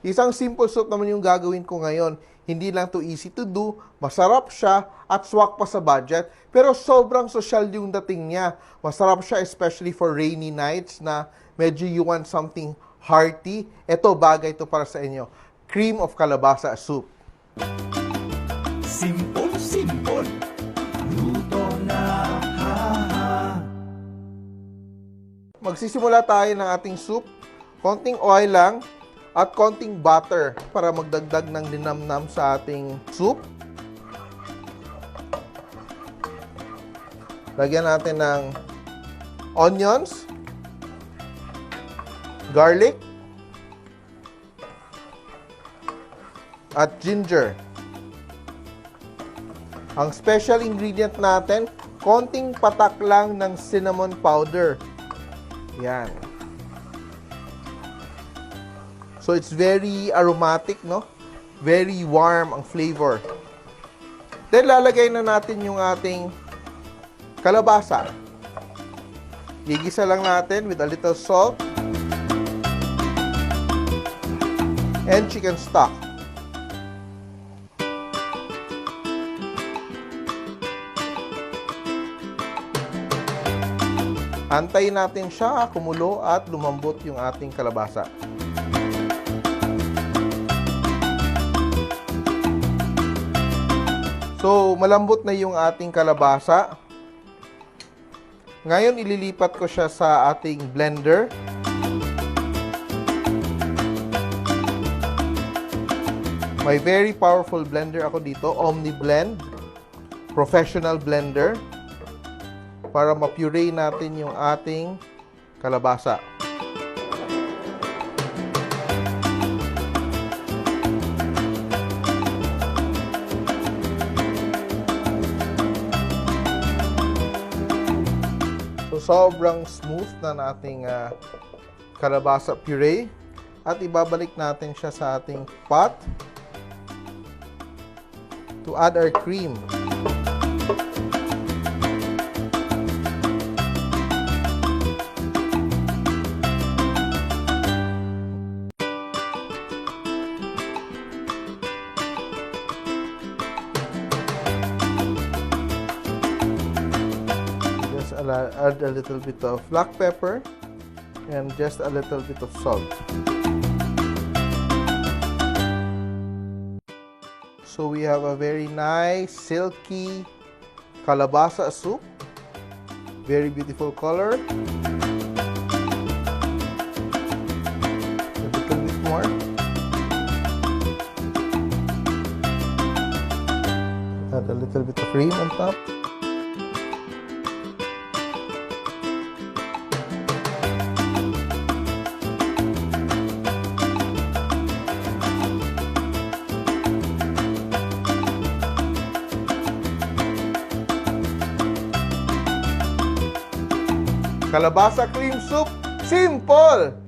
Isang simple soup naman yung gagawin ko ngayon. Hindi lang to easy to do, masarap siya, at swak pa sa budget. Pero sobrang social yung dating niya. Masarap siya especially for rainy nights na medyo you want something hearty. Ito, bagay to para sa inyo. Cream of kalabasa soup. Simple, luto na, Magsisimula tayo ng ating soup. Konting oil lang at konting butter para magdagdag ng linamnam sa ating soup. Lagyan natin ng onions, garlic, at ginger. Ang special ingredient natin, konting patak lang ng cinnamon powder. Yan. So it's very aromatic, no? Very warm ang flavor. Then lalagay na natin yung ating kalabasa. Igisa lang natin with a little salt and chicken stock. Antayin natin siya kumulo at lumambot yung ating kalabasa. So, malambot na yung ating kalabasa. Ngayon, ililipat ko siya sa ating blender. May very powerful blender ako dito, Omni Blend, professional blender, para ma-puree natin yung ating kalabasa. So, sobrang smooth na nating kalabasa puree. At ibabalik natin siya sa ating pot to add our cream. Add a little bit of black pepper and just a little bit of salt. So we have a very nice silky kalabasa soup. Very beautiful color. A little bit more. Add a little bit of cream on top. Kalabasa cream soup, simple!